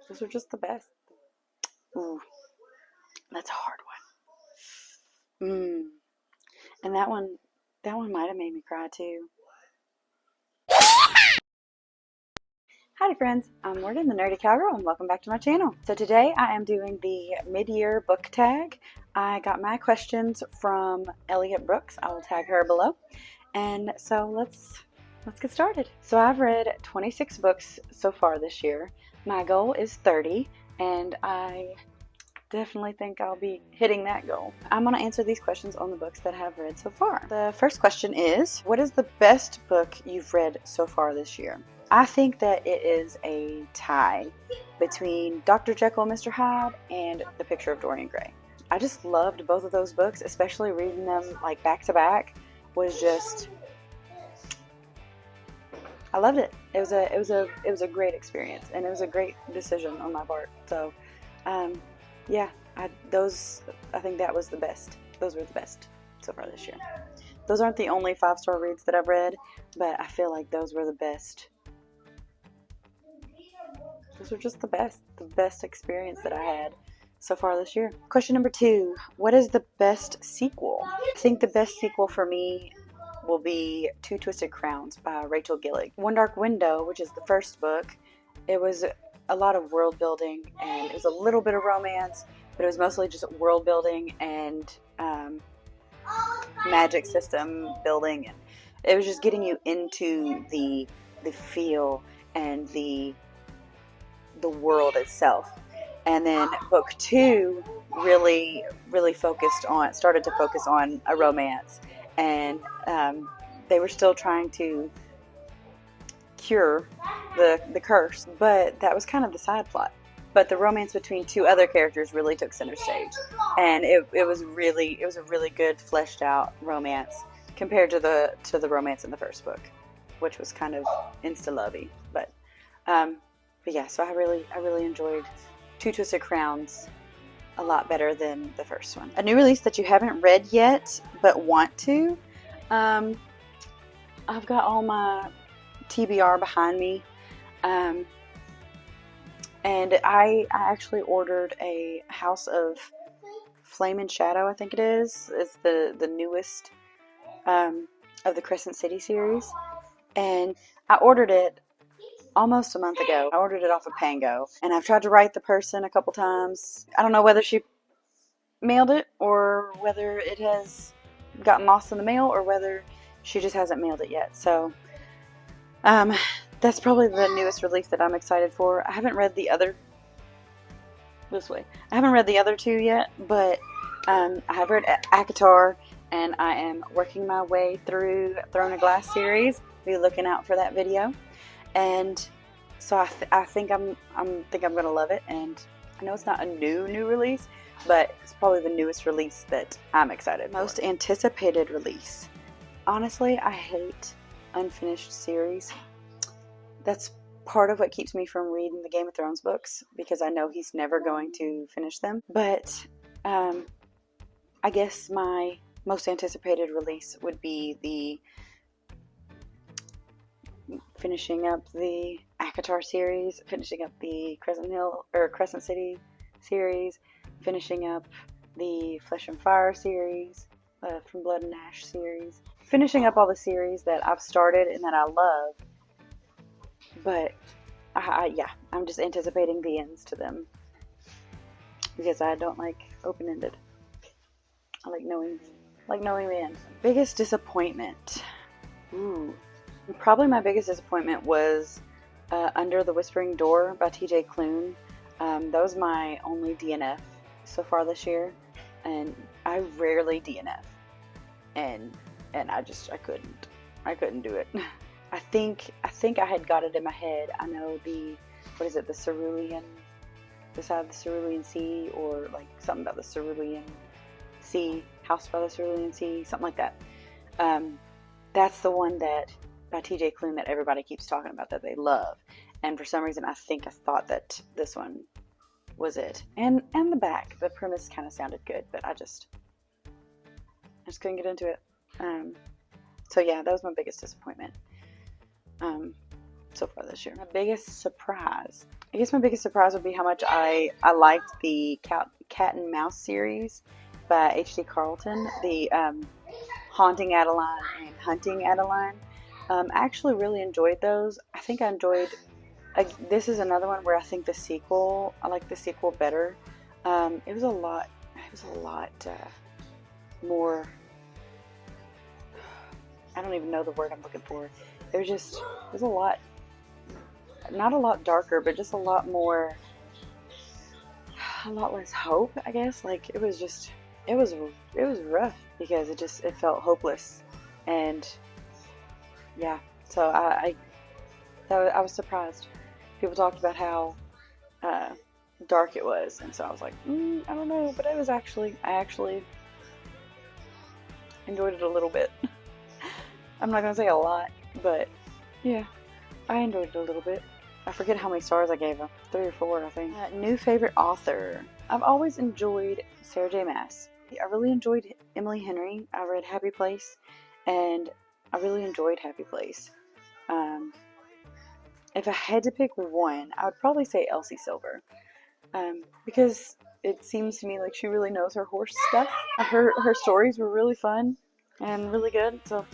Those are just the best. Ooh, that's a hard one. And that one might have made me cry too. Howdy friends, I'm Morgan, the Nerdy Cowgirl, and welcome back to my channel. So today I am doing the mid-year book tag. I got my questions from Elliot Brooks. I will tag her below. And so let's get started. So I've read 26 books so far this year. My goal is 30, and I definitely think I'll be hitting that goal. I'm going to answer these questions on the books that I've read so far. The first question is, what is the best book you've read so far this year? I think that it is a tie between Dr. Jekyll and Mr. Hyde and The Picture of Dorian Gray. I just loved both of those books, especially reading them like back to back was just, I loved it. It was a great experience, and it was a great decision on my part. So yeah, I think that was the best. Those were the best so far this year. Those aren't the only 5-star reads that I've read, but I feel like those were the best. Those were just the best experience that I had so far this year. Question number 2, what is the best sequel? I think the best sequel for me will be Two Twisted Crowns by Rachel Gillig. One Dark Window, which is the first book, it was a lot of world building, and it was a little bit of romance, but it was mostly just world building and magic system building, and it was just getting you into the feel and the world itself. And then book 2 really started to focus on a romance, and they were still trying to cure the curse, but that was kind of the side plot. But the romance between 2 other characters really took center stage, and it was a really good fleshed out romance compared to the romance in the first book, which was kind of insta-lovey. But yeah, so I really enjoyed Two Twisted Crowns a lot better than the first one. A new release that you haven't read yet but want to. I've got all my TBR behind me, and I actually ordered a House of Flame and Shadow, I think it is. It's the newest of the Crescent City series, and I ordered it almost a month ago. I ordered it off of Pango, and I've tried to write the person a couple times. I don't know whether she mailed it or whether it has gotten lost in the mail or whether she just hasn't mailed it yet. So that's probably the newest release that I'm excited for. I haven't read the other I haven't read the other 2 yet, but I have read ACOTAR, and I am working my way through Throne of Glass series. Be looking out for that video. And so I think I'm gonna love it, and I know it's not a new release, but it's probably the newest release that I'm excited for. Most anticipated release. Honestly, I hate unfinished series. That's part of what keeps me from reading the Game of Thrones books, because I know he's never going to finish them. But I guess my most anticipated release would be the finishing up the ACOTAR series, finishing up the Crescent City series, finishing up the Flesh and Fire series, from Blood and Ash series, finishing up all the series that I've started and that I love. But yeah, I'm just anticipating the ends to them, because I don't like open-ended. I like knowing the end. Biggest disappointment. Ooh. Probably my biggest disappointment was Under the Whispering Door by TJ Klune. That was my only DNF so far this year, and I rarely DNF, and I couldn't do it. I think I had got it in my head. I know the Cerulean, beside the Cerulean Sea, or like something about the Cerulean Sea, House by the Cerulean Sea, something like that. That's the one that by TJ Klune that everybody keeps talking about, that they love, and for some reason I thought that this one was it. And the premise kind of sounded good, but I just couldn't get into it. So yeah, that was my biggest disappointment so far this year. My biggest surprise. I guess my biggest surprise would be how much I liked the Cat and Mouse series by H.D. Carlton, the Haunting Adeline and Hunting Adeline. I actually really enjoyed those. I think I enjoyed. This is another one where I think the sequel. I like the sequel better. It was a lot. It was a lot more. I don't even know the word I'm looking for. It was a lot. Not a lot darker, but just a lot more, a lot less hope, I guess. Like it was rough because it felt hopeless, and yeah. So I was surprised. People talked about how dark it was, and so I was like, I don't know, but I actually enjoyed it a little bit. I'm not gonna say a lot, but yeah, I enjoyed it a little bit. I forget how many stars I gave him. 3 or 4, I think. New favorite author. I've always enjoyed Sarah J. Maas. I really enjoyed Emily Henry. I read Happy Place, and I really enjoyed Happy Place. If I had to pick one, I would probably say Elsie Silver. Because it seems to me like she really knows her horse stuff. Her stories were really fun and really good. So,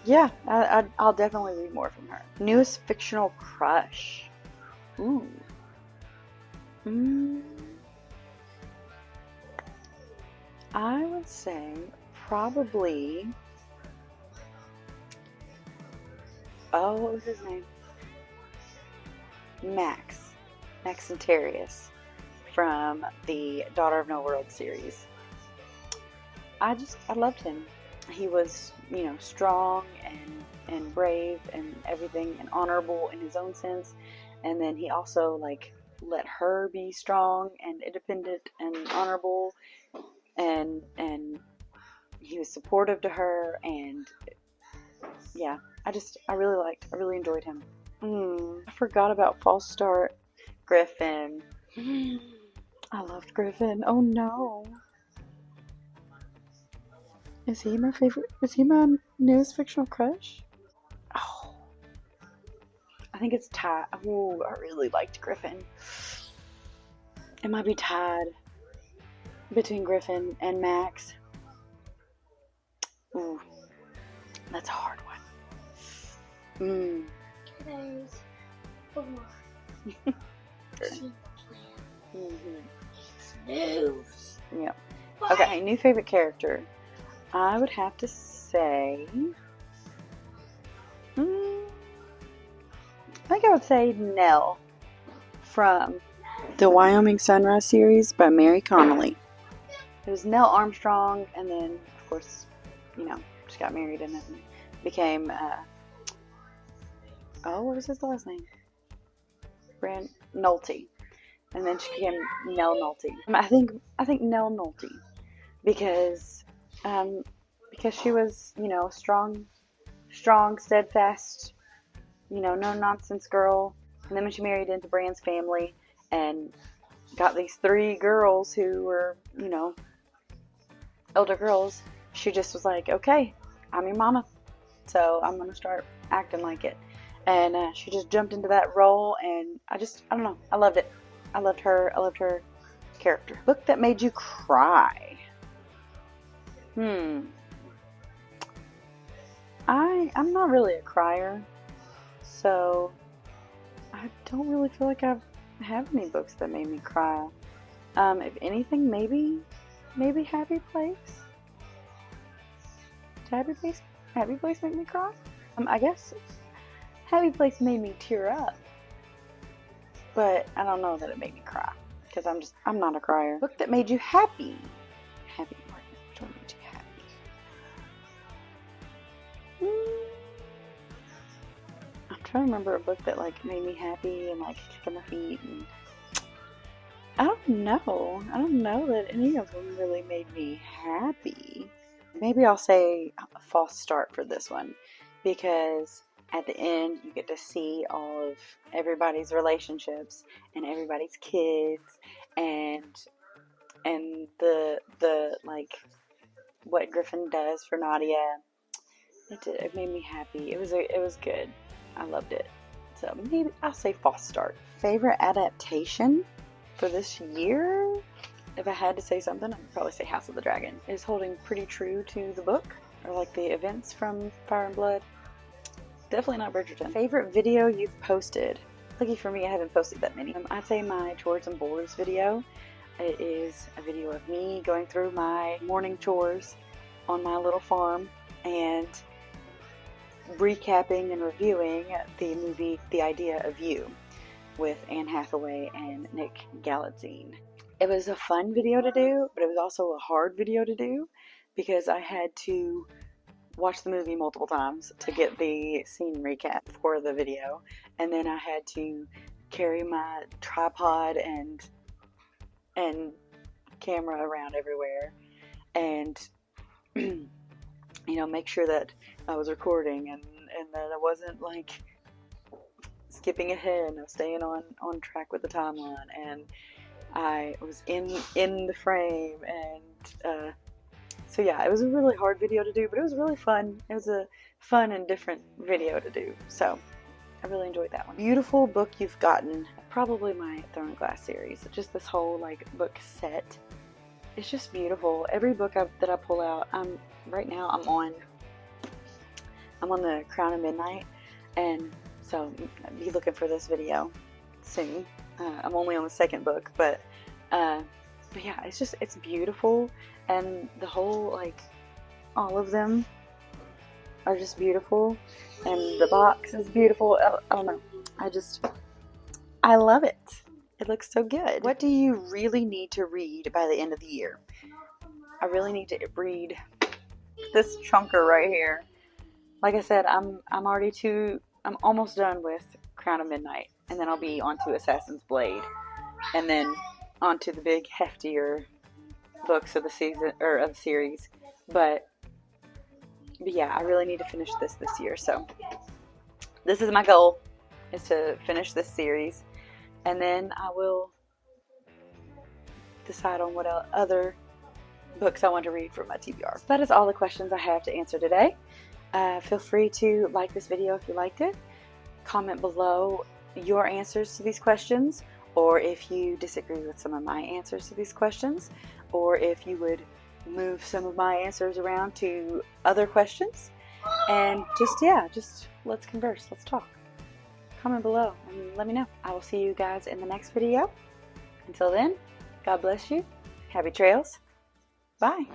yeah, I'll definitely read more from her. Newest fictional crush. Ooh. I would say probably. Oh, what was his name? Max Antarius from the Daughter of No World series. I loved him. He was, strong and brave and everything, and honorable in his own sense. And then he also let her be strong and independent and honorable, and he was supportive to her, and yeah, I really enjoyed him. I forgot about False Start. Griffin. I loved Griffin. Oh no. Is he my favorite? Is he my newest fictional crush? Oh. I think it's tied. Oh, I really liked Griffin. It might be tied between Griffin and Max. Ooh. That's a hard one. Yeah. Okay, new favorite character. I would have to say, I think I would say Nell from the Wyoming Sunrise series by Mary Connolly. It was Nell Armstrong, and then of course, she got married and then became what was his last name? Brand Nolte. And then she became Nell Nolte. I think Nell Nolte because she was, strong, steadfast, no nonsense girl. And then when she married into Brand's family and got these 3 girls who were, elder girls, she just was like, okay, I'm your mama, so I'm gonna start acting like it. And she just jumped into that role, and I don't know, I loved it. I loved her character. Book that made you cry. I'm not really a crier, so I don't really feel like I have any books that made me cry. If anything, maybe Happy Place. Did Happy Place make me cry? I guess Happy Place made me tear up, but I don't know that it made me cry because I'm not a crier. Book that made you happy. Happy. What made you happy? I'm trying to remember a book that made me happy and kicking my feet, and I don't know that any of them really made me happy. Maybe I'll say a false start for this one, because at the end you get to see all of everybody's relationships and everybody's kids, and the what Griffin does for Nadia. It made me happy. It was good. I loved it. So maybe I'll say false start. Favorite adaptation for this year? If I had to say something, I'd probably say House of the Dragon. It's holding pretty true to the book, or like the events from Fire and Blood. Definitely not Bridgerton. Favorite video you've posted? Lucky for me, I haven't posted that many. I'd say my chores and bores video. It is a video of me going through my morning chores on my little farm and recapping and reviewing the movie The Idea of You with Anne Hathaway and Nick Galitzine. It was a fun video to do, but it was also a hard video to do because I had to watch the movie multiple times to get the scene recap for the video, and then I had to carry my tripod and camera around everywhere and make sure that I was recording and that I wasn't like skipping ahead and I was staying on track with the timeline, and I was in the frame, and so yeah, it was a really hard video to do, but it was really fun. It was a fun and different video to do, so I really enjoyed that one. Beautiful book you've gotten. Probably my Throne Glass series. Just this whole like book set. It's just beautiful. Every book that I pull out, right now I'm on the Crown of Midnight, and so be looking for this video soon. I'm only on the second book, but yeah, it's beautiful, and the whole all of them are just beautiful, and the box is beautiful. I don't know. I love it. It looks so good. What do you really need to read by the end of the year? I really need to read this chunker right here. Like I said, I'm almost done with Crown of Midnight, and then I'll be on to Assassin's Blade, and then on to the big heftier books of the season or of the series. But yeah, I really need to finish this year. So this is my goal, is to finish this series, and then I will decide on what other books I want to read for my TBR. So that is all the questions I have to answer today. Feel free to like this video if you liked it. Comment below your answers to these questions, or if you disagree with some of my answers to these questions, or if you would move some of my answers around to other questions. And just let's converse, let's talk. Comment below and let me know. I will see you guys in the next video. Until then, God bless you. Happy trails. Bye.